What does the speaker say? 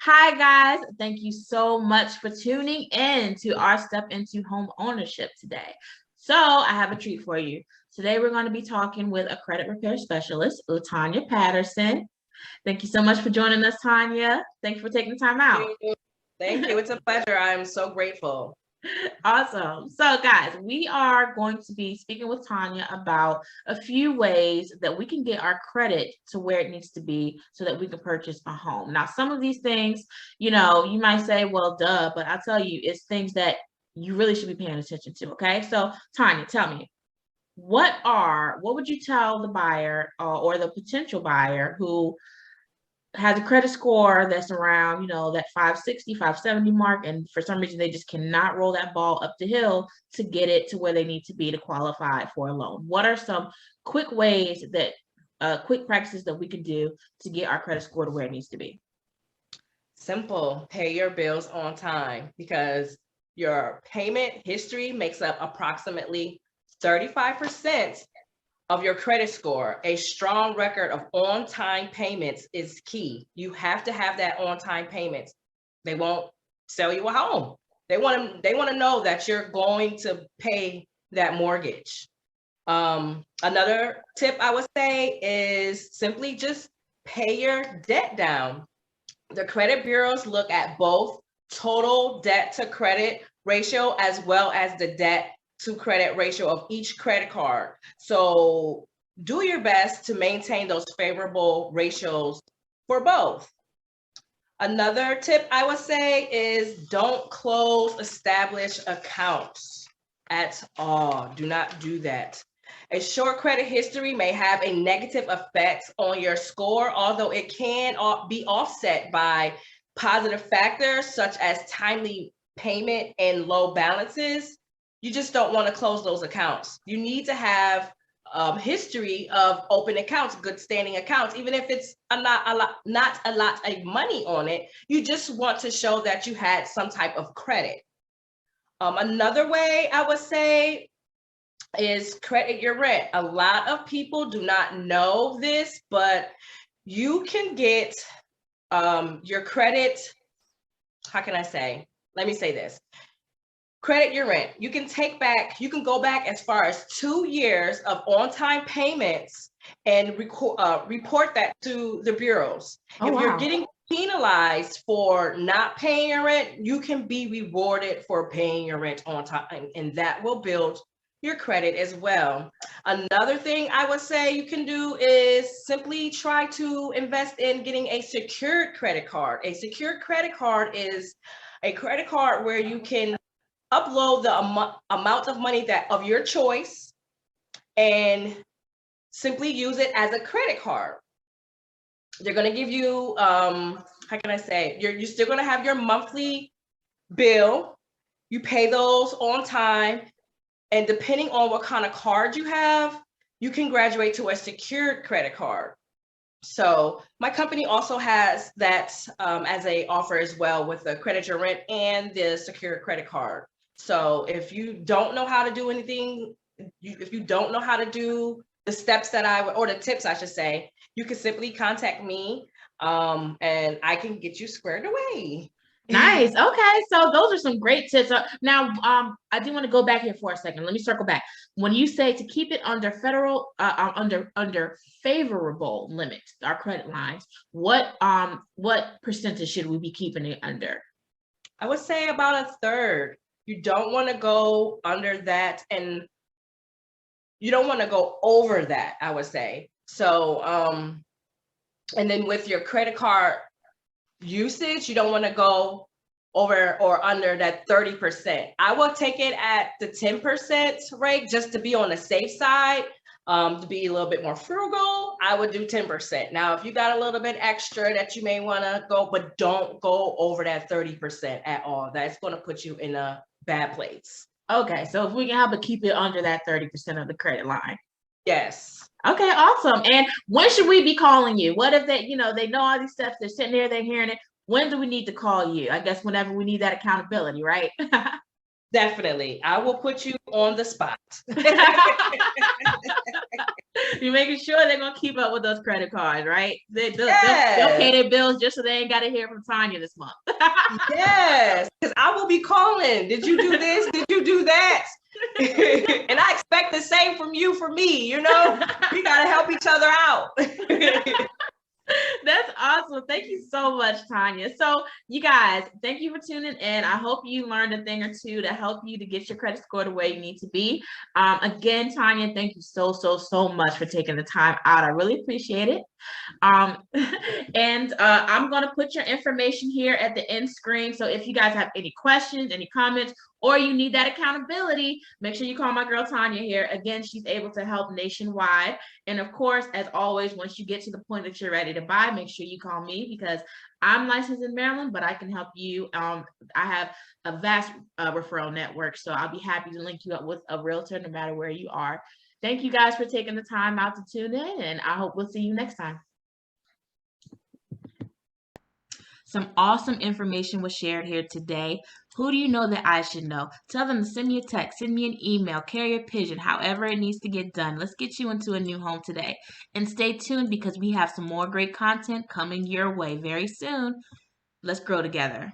Hi, guys. Thank you so much for tuning in to our step into home ownership today. So, I have a treat for you. Today, we're going to be talking with a credit repair specialist, Latanya Patterson. Thank you so much for joining us, Tanya. Thank you for taking the time out. Thank you. Thank you. It's a pleasure. I'm so grateful. Awesome. So, guys, we are going to be speaking with Tanya about a few ways that we can get our credit to where it needs to be so that we can purchase a home. Now, some of these things, you might say, well, duh, but I'll tell you, it's things that you really should be paying attention to. Okay. So, Tanya, tell me, what would you tell the buyer or the potential buyer who has a credit score that's around, that 560, 570 mark, and for some reason they just cannot roll that ball up the hill to get it to where they need to be to qualify for a loan? What are some quick ways that quick practices that we can do to get our credit score to where it needs to be? Simple. Pay your bills on time because your payment history makes up approximately 35% of your credit score. A strong record of on-time payments is key. You have to have that on-time payments. They won't sell you a home. They want to know that you're going to pay that mortgage. Another tip I would say is simply just pay your debt down. The credit bureaus look at both total debt to credit ratio as well as the debt to credit ratio of each credit card. So do your best to maintain those favorable ratios for both. Another tip I would say is don't close established accounts at all. Do not do that. A short credit history may have a negative effect on your score, although it can be offset by positive factors such as timely payment and low balances. You just don't want to close those accounts. You need to have history of open accounts, good standing accounts, even if it's not a lot of money on it. You just want to show that you had some type of credit. Another way I would say is credit your rent. A lot of people do not know this, but you can get your credit. How can I say? Let me say this. Credit your rent. You can go back as far as 2 years of on-time payments and report that to the bureaus. Oh, if you're wow. getting penalized for not paying your rent, you can be rewarded for paying your rent on time, and that will build your credit as well. Another thing I would say you can do is simply try to invest in getting a secured credit card. A secured credit card is a credit card where you can upload the amount of money that of your choice and simply use it as a credit card. They're going to give you, how can I say, you're still going to have your monthly bill. You pay those on time. And depending on what kind of card you have, you can graduate to a secured credit card. So my company also has that as a offer as well, with the credit your rent and the secured credit card. So if you don't know how to do anything, if you don't know how to do the steps or the tips, I should say, you can simply contact me and I can get you squared away. Nice. Okay. So those are some great tips. Now, I do want to go back here for a second. Let me circle back. When you say to keep it under under favorable limits, our credit lines, what percentage should we be keeping it under? I would say about a third. You don't want to go under that, and you don't want to go over that, I would say. So, and then with your credit card usage, you don't want to go over or under that 30%. I will take it at the 10% rate just to be on the safe side. To be a little bit more frugal, I would do 10%. Now, if you got a little bit extra that you may want to go, but don't go over that 30% at all. That's going to put you in a bad place. Okay, so if we can help it keep it under that 30% of the credit line. Yes. Okay, awesome. And when should we be calling you? What if they know all these steps, they're sitting there, they're hearing it. When do we need to call you? I guess whenever we need that accountability, right? Definitely. I will put you on the spot. You're making sure they're gonna keep up with those credit cards, right? They'll pay Yes, their bills just so they ain't got to hear from Tanya this month. yes, because I will be calling. Did you do this? Did you do that? And I expect the same from you for me. You know, we got to help each other out. That's awesome. Thank you so much, Tanya. So, you guys, thank you for tuning in. I hope you learned a thing or two to help you to get your credit score to where you need to be. Again, Tanya, thank you so much for taking the time out. I really appreciate it. Um, and I'm going to put your information here at the end screen. So if you guys have any questions, any comments, or you need that accountability, make sure you call my girl Tanya here. Again, she's able to help nationwide. And of course, as always, once you get to the point that you're ready to buy, make sure you call me because I'm licensed in Maryland, but I can help you. I have a vast referral network, so I'll be happy to link you up with a realtor no matter where you are. Thank you guys for taking the time out to tune in, and I hope we'll see you next time. Some awesome information was shared here today. Who do you know that I should know? Tell them to send me a text, send me an email, carrier pigeon, however it needs to get done. Let's get you into a new home today. And stay tuned because we have some more great content coming your way very soon. Let's grow together.